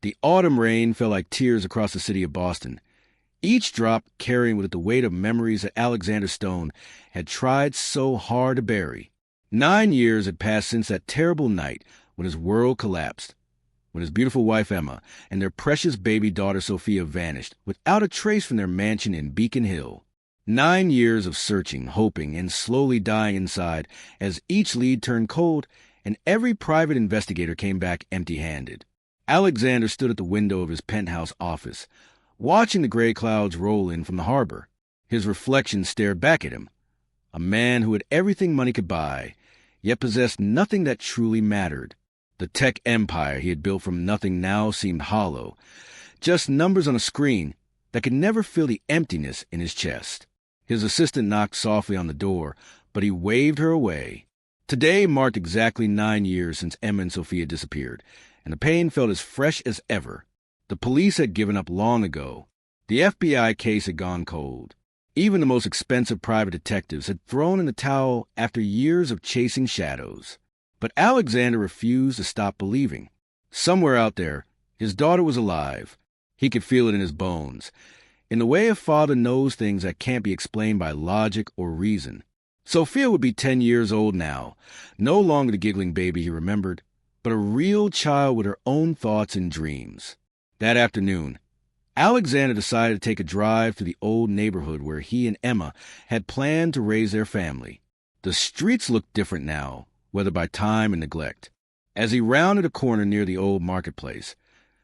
The autumn rain fell like tears across the city of Boston, each drop carrying with it the weight of memories that Alexander Stone had tried so hard to bury. 9 years had passed since that terrible night when his world collapsed, when his beautiful wife Emma and their precious baby daughter Sophia vanished without a trace from their mansion in Beacon Hill. 9 years of searching, hoping, and slowly dying inside as each lead turned cold and every private investigator came back empty-handed. Alexander stood at the window of his penthouse office, watching the gray clouds roll in from the harbor. His reflection stared back at him, a man who had everything money could buy, yet possessed nothing that truly mattered. The tech empire he had built from nothing now seemed hollow, just numbers on a screen that could never fill the emptiness in his chest. His assistant knocked softly on the door, but he waved her away. Today marked exactly 9 years since Emma and Sophia disappeared, and the pain felt as fresh as ever. The police had given up long ago. The FBI case had gone cold. Even the most expensive private detectives had thrown in the towel after years of chasing shadows. But Alexander refused to stop believing. Somewhere out there, his daughter was alive. He could feel it in his bones, in the way a father knows things that can't be explained by logic or reason. Sophia would be 10 years old now, no longer the giggling baby he remembered, but a real child with her own thoughts and dreams. That afternoon, Alexander decided to take a drive to the old neighborhood where he and Emma had planned to raise their family. The streets looked different now, whether by time and neglect. As he rounded a corner near the old marketplace,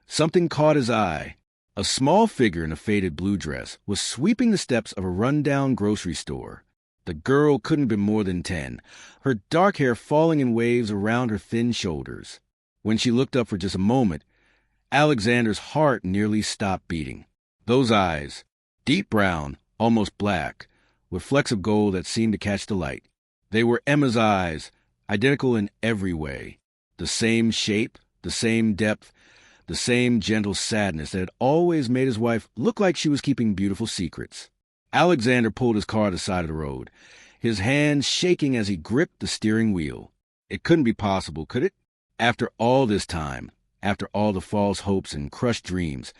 something caught his eye. A small figure in a faded blue dress was sweeping the steps of a run-down grocery store. The girl couldn't have been more than 10, her dark hair falling in waves around her thin shoulders. When she looked up for just a moment, Alexander's heart nearly stopped beating. Those eyes, deep brown, almost black, with flecks of gold that seemed to catch the light. They were Emma's eyes, identical in every way. The same shape, the same depth, the same gentle sadness that had always made his wife look like she was keeping beautiful secrets. Alexander pulled his car to the side of the road, his hands shaking as he gripped the steering wheel. It couldn't be possible, could it? After all this time, after all the false hopes and crushed dreams,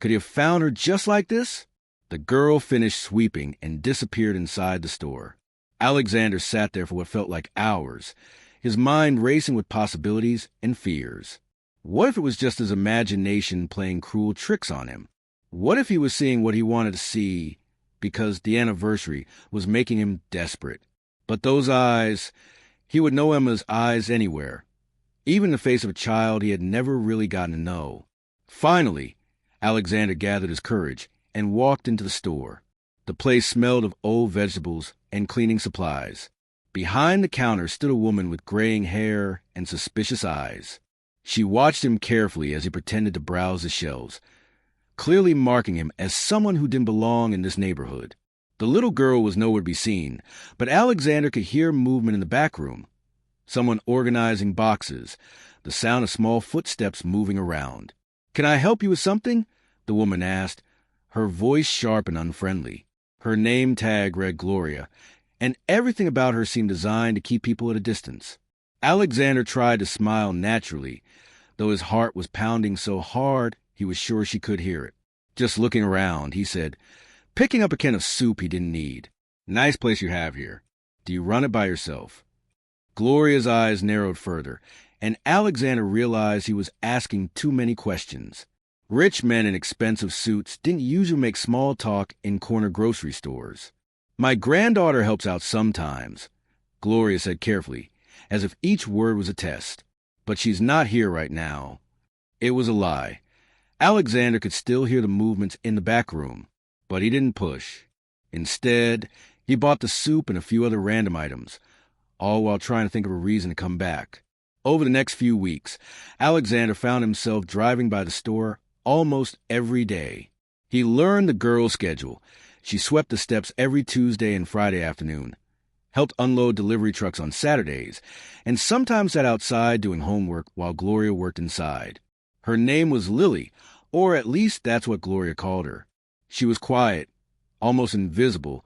could he have found her just like this? The girl finished sweeping and disappeared inside the store. Alexander sat there for what felt like hours, his mind racing with possibilities and fears. What if it was just his imagination playing cruel tricks on him? What if he was seeing what he wanted to see because the anniversary was making him desperate? But those eyes, he would know Emma's eyes anywhere, even in the face of a child he had never really gotten to know. Finally, Alexander gathered his courage and walked into the store. The place smelled of old vegetables and cleaning supplies. Behind the counter stood a woman with graying hair and suspicious eyes. She watched him carefully as he pretended to browse the shelves, clearly marking him as someone who didn't belong in this neighborhood. The little girl was nowhere to be seen, but Alexander could hear movement in the back room. Someone organizing boxes, the sound of small footsteps moving around. "Can I help you with something?" the woman asked, her voice sharp and unfriendly. Her name tag read Gloria, and everything about her seemed designed to keep people at a distance. Alexander tried to smile naturally, though his heart was pounding so hard he was sure she could hear it. Just looking around, he said, picking up a can of soup he didn't need. "Nice place you have here. Do you run it by yourself?" Gloria's eyes narrowed further, and Alexander realized he was asking too many questions. Rich men in expensive suits didn't usually make small talk in corner grocery stores. "My granddaughter helps out sometimes," Gloria said carefully, as if each word was a test. "But she's not here right now." It was a lie. Alexander could still hear the movements in the back room, but he didn't push. Instead, he bought the soup and a few other random items, all while trying to think of a reason to come back. Over the next few weeks, Alexander found himself driving by the store almost every day. He learned the girl's schedule. She swept the steps every Tuesday and Friday afternoon, helped unload delivery trucks on Saturdays, and sometimes sat outside doing homework while Gloria worked inside. Her name was Lily, or at least that's what Gloria called her. She was quiet, almost invisible,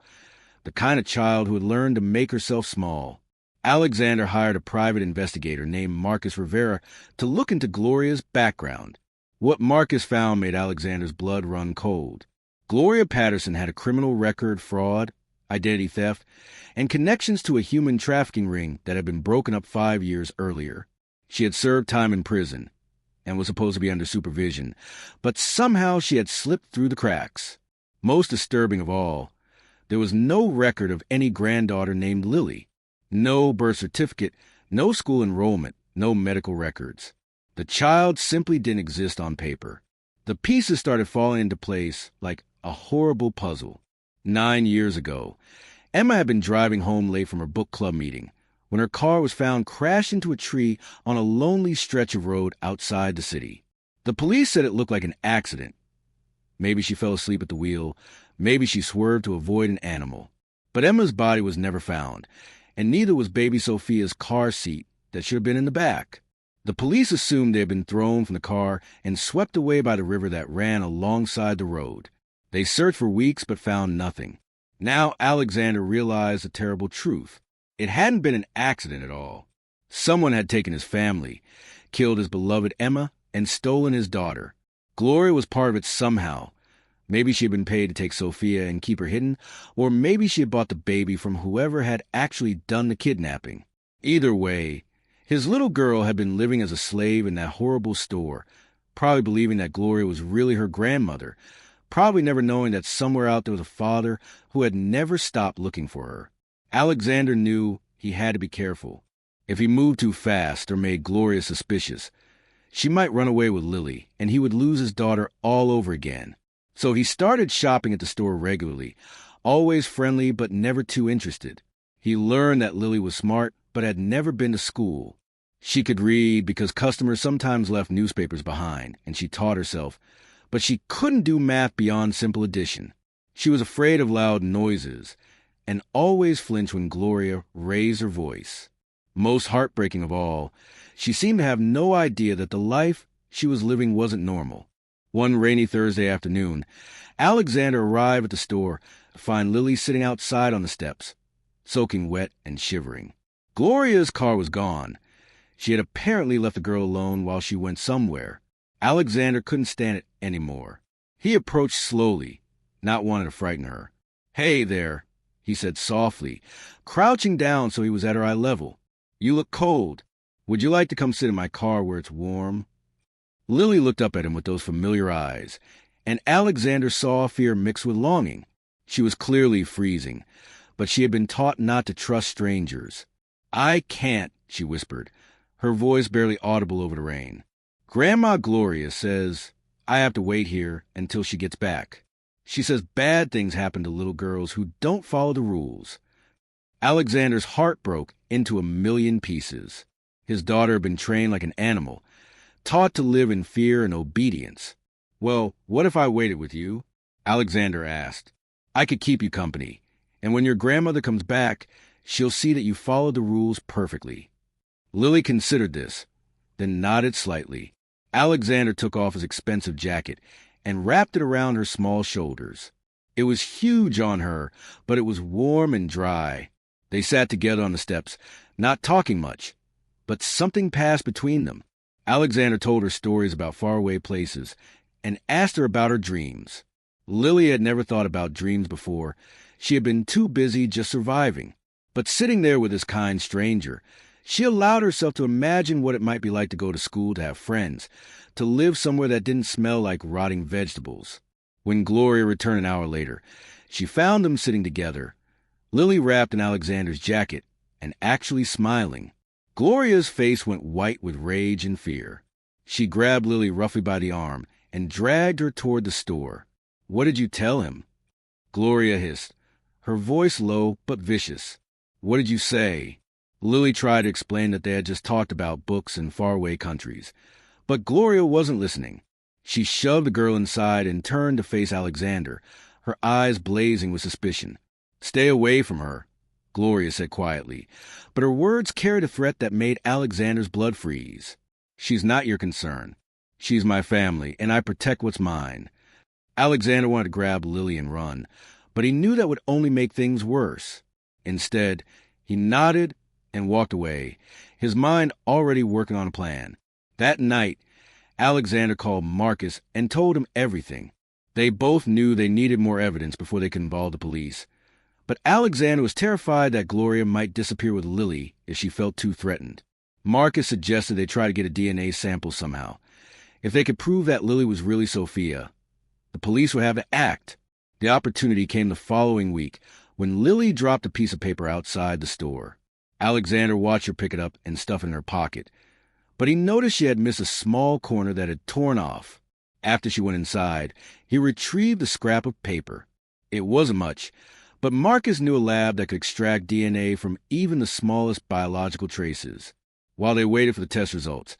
the kind of child who had learned to make herself small. Alexander hired a private investigator named Marcus Rivera to look into Gloria's background. What Marcus found made Alexander's blood run cold. Gloria Patterson had a criminal record, fraud, identity theft, and connections to a human trafficking ring that had been broken up 5 years earlier. She had served time in prison and was supposed to be under supervision, but somehow she had slipped through the cracks. Most disturbing of all, there was no record of any granddaughter named Lily. No birth certificate, no school enrollment, no medical records. The child simply didn't exist on paper. The pieces started falling into place like a horrible puzzle. 9 years ago, Emma had been driving home late from her book club meeting when her car was found crashed into a tree on a lonely stretch of road outside the city. The police said it looked like an accident. Maybe she fell asleep at the wheel. Maybe she swerved to avoid an animal. But Emma's body was never found, and neither was baby Sophia's car seat that should have been in the back. The police assumed they had been thrown from the car and swept away by the river that ran alongside the road. They searched for weeks but found nothing. Now Alexander realized the terrible truth. It hadn't been an accident at all. Someone had taken his family, killed his beloved Emma, and stolen his daughter. Gloria was part of it somehow. Maybe she had been paid to take Sophia and keep her hidden, or maybe she had bought the baby from whoever had actually done the kidnapping. Either way, his little girl had been living as a slave in that horrible store, probably believing that Gloria was really her grandmother, probably never knowing that somewhere out there was a father who had never stopped looking for her. Alexander knew he had to be careful. If he moved too fast or made Gloria suspicious, she might run away with Lily, and he would lose his daughter all over again. So he started shopping at the store regularly, always friendly but never too interested. He learned that Lily was smart but had never been to school. She could read because customers sometimes left newspapers behind, and she taught herself, but she couldn't do math beyond simple addition. She was afraid of loud noises, and always flinched when Gloria raised her voice. Most heartbreaking of all, she seemed to have no idea that the life she was living wasn't normal. One rainy Thursday afternoon, Alexander arrived at the store to find Lily sitting outside on the steps, soaking wet and shivering. Gloria's car was gone. She had apparently left the girl alone while she went somewhere. Alexander couldn't stand it anymore. He approached slowly, not wanting to frighten her. "Hey there," he said softly, crouching down so he was at her eye level. "You look cold. Would you like to come sit in my car where it's warm?" Lily looked up at him with those familiar eyes, and Alexander saw fear mixed with longing. She was clearly freezing, but she had been taught not to trust strangers. "I can't," she whispered, her voice barely audible over the rain. "Grandma Gloria says I have to wait here until she gets back. She says bad things happen to little girls who don't follow the rules." Alexander's heart broke into a million pieces. His daughter had been trained like an animal, taught to live in fear and obedience. "Well, what if I waited with you?" Alexander asked. "I could keep you company, and when your grandmother comes back, she'll see that you followed the rules perfectly." Lily considered this, then nodded slightly. Alexander took off his expensive jacket and wrapped it around her small shoulders. It was huge on her, but it was warm and dry. They sat together on the steps, not talking much, but something passed between them. Alexander told her stories about faraway places and asked her about her dreams. Lily had never thought about dreams before. She had been too busy just surviving. But sitting there with this kind stranger, she allowed herself to imagine what it might be like to go to school, to have friends, to live somewhere that didn't smell like rotting vegetables. When Gloria returned an hour later, she found them sitting together, Lily wrapped in Alexander's jacket and actually smiling. Gloria's face went white with rage and fear. She grabbed Lily roughly by the arm and dragged her toward the store. "What did you tell him?" Gloria hissed, her voice low but vicious. "What did you say?" Lily tried to explain that they had just talked about books in faraway countries. But Gloria wasn't listening. She shoved the girl inside and turned to face Alexander, her eyes blazing with suspicion. "Stay away from her," Gloria said quietly, but her words carried a threat that made Alexander's blood freeze. "She's not your concern. She's my family, and I protect what's mine." Alexander wanted to grab Lily and run, but he knew that would only make things worse. Instead, he nodded and walked away, his mind already working on a plan. That night, Alexander called Marcus and told him everything. They both knew they needed more evidence before they could involve the police. But Alexander was terrified that Gloria might disappear with Lily if she felt too threatened. Marcus suggested they try to get a DNA sample somehow. If they could prove that Lily was really Sophia, the police would have to act. The opportunity came the following week when Lily dropped a piece of paper outside the store. Alexander watched her pick it up and stuff it in her pocket, but he noticed she had missed a small corner that had torn off. After she went inside, he retrieved the scrap of paper. It wasn't much, but Marcus knew a lab that could extract DNA from even the smallest biological traces. While they waited for the test results,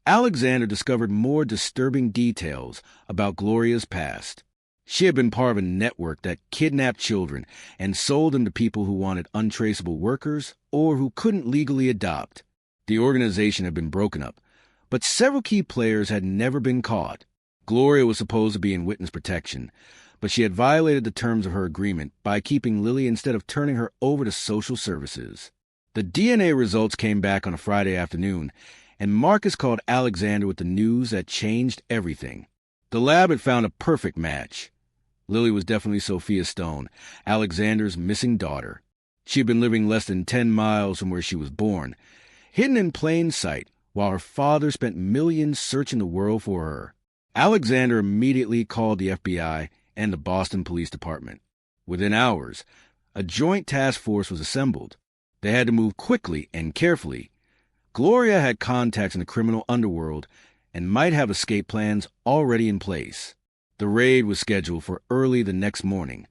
Alexander discovered more disturbing details about Gloria's past. She had been part of a network that kidnapped children and sold them to people who wanted untraceable workers or who couldn't legally adopt. The organization had been broken up, but several key players had never been caught. Gloria was supposed to be in witness protection, but she had violated the terms of her agreement by keeping Lily instead of turning her over to social services. The DNA results came back on a Friday afternoon, and Marcus called Alexander with the news that changed everything. The lab had found a perfect match. Lily was definitely Sophia Stone, Alexander's missing daughter. She had been living less than 10 miles from where she was born, hidden in plain sight, while her father spent millions searching the world for her. Alexander immediately called the FBI and the Boston Police Department. Within hours, a joint task force was assembled. They had to move quickly and carefully. Gloria had contacts in the criminal underworld and might have escape plans already in place. The raid was scheduled for early the next morning,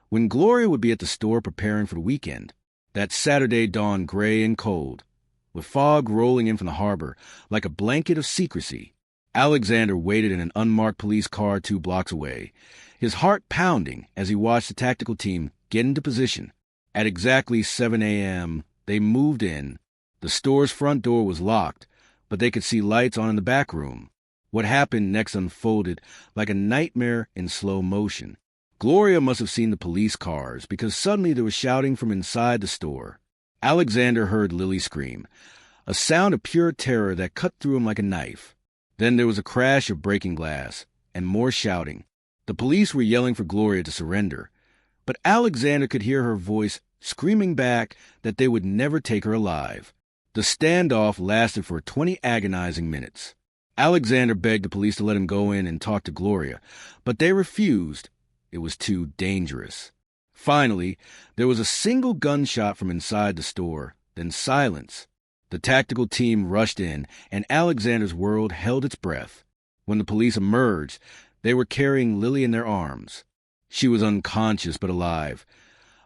when Gloria would be at the store preparing for the weekend. That Saturday dawned gray and cold, with fog rolling in from the harbor like a blanket of secrecy. Alexander waited in an unmarked police car 2 blocks away, his heart pounding as he watched the tactical team get into position. At exactly 7 a.m., they moved in. The store's front door was locked, but they could see lights on in the back room. What happened next unfolded like a nightmare in slow motion. Gloria must have seen the police cars because suddenly there was shouting from inside the store. Alexander heard Lily scream, a sound of pure terror that cut through him like a knife. Then there was a crash of breaking glass and more shouting. The police were yelling for Gloria to surrender, but Alexander could hear her voice screaming back that they would never take her alive. The standoff lasted for 20 agonizing minutes. Alexander begged the police to let him go in and talk to Gloria, but they refused. It was too dangerous. Finally, there was a single gunshot from inside the store, then silence. The tactical team rushed in, and Alexander's world held its breath. When the police emerged, they were carrying Lily in their arms. She was unconscious but alive,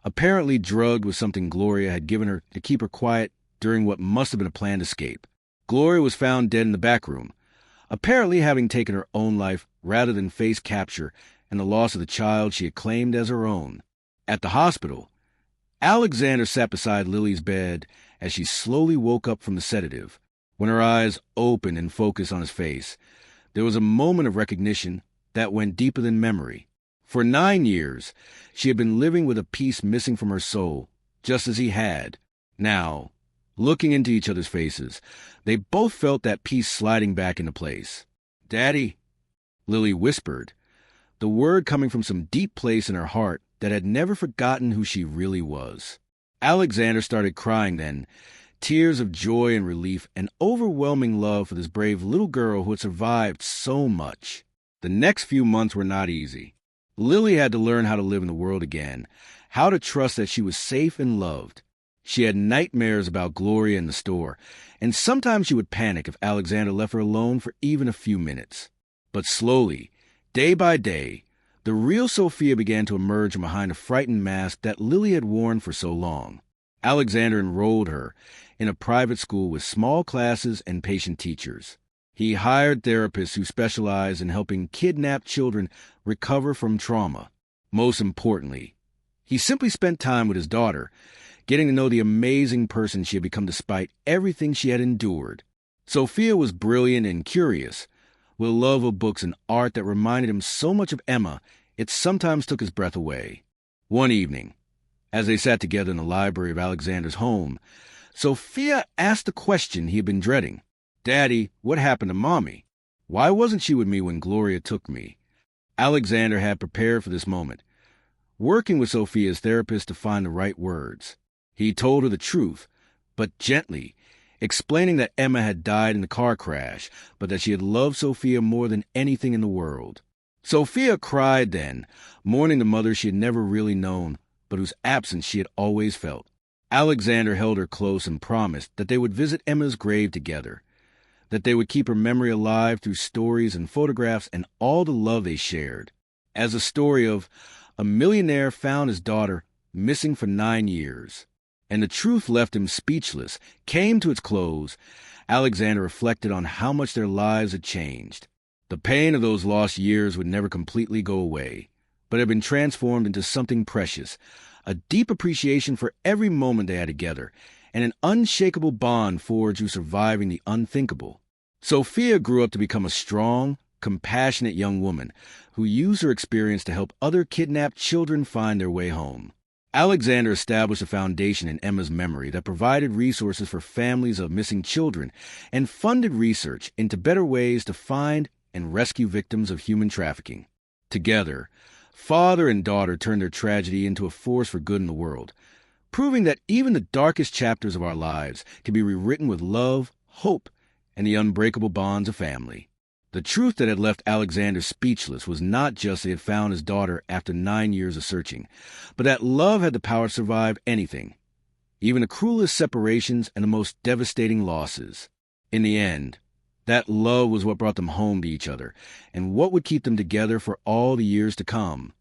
apparently drugged with something Gloria had given her to keep her quiet during what must have been a planned escape. Gloria was found dead in the back room, apparently having taken her own life rather than face capture and the loss of the child she had claimed as her own. At the hospital, Alexander sat beside Lily's bed as she slowly woke up from the sedative. When her eyes opened and focused on his face, there was a moment of recognition that went deeper than memory. For 9 years, she had been living with a piece missing from her soul, just as he had. Now, looking into each other's faces, they both felt that piece sliding back into place. "Daddy," Lily whispered, the word coming from some deep place in her heart that had never forgotten who she really was. Alexander started crying then, tears of joy and relief and overwhelming love for this brave little girl who had survived so much. The next few months were not easy. Lily had to learn how to live in the world again, how to trust that she was safe and loved. She had nightmares about Gloria in the store, and sometimes she would panic if Alexander left her alone for even a few minutes. But slowly, day by day, the real Sophia began to emerge from behind a frightened mask that Lily had worn for so long. Alexander enrolled her in a private school with small classes and patient teachers. He hired therapists who specialized in helping kidnapped children recover from trauma. Most importantly, he simply spent time with his daughter, getting to know the amazing person she had become despite everything she had endured. Sophia was brilliant and curious, with a love of books and art that reminded him so much of Emma, it sometimes took his breath away. One evening, as they sat together in the library of Alexander's home, Sophia asked the question he had been dreading. "Daddy, what happened to Mommy?" Why wasn't she with me when Gloria took me? Alexander had prepared for this moment, working with Sophia's therapist to find the right words. He told her the truth, but gently, explaining that Emma had died in the car crash, but that she had loved Sophia more than anything in the world. Sophia cried then, mourning the mother she had never really known, but whose absence she had always felt. Alexander held her close and promised that they would visit Emma's grave together, that they would keep her memory alive through stories and photographs and all the love they shared. As the story of a millionaire found his daughter missing for 9 years, and the truth left him speechless, came to its close, Alexander reflected on how much their lives had changed. The pain of those lost years would never completely go away, but had been transformed into something precious, a deep appreciation for every moment they had together, and an unshakable bond forged through surviving the unthinkable. Sophia grew up to become a strong, compassionate young woman who used her experience to help other kidnapped children find their way home. Alexander established a foundation in Emma's memory that provided resources for families of missing children and funded research into better ways to find and rescue victims of human trafficking. Together, father and daughter turned their tragedy into a force for good in the world, proving that even the darkest chapters of our lives can be rewritten with love, hope, and the unbreakable bonds of family. The truth that had left Alexander speechless was not just that he had found his daughter after 9 years of searching, but that love had the power to survive anything, even the cruelest separations and the most devastating losses. In the end, that love was what brought them home to each other, and what would keep them together for all the years to come.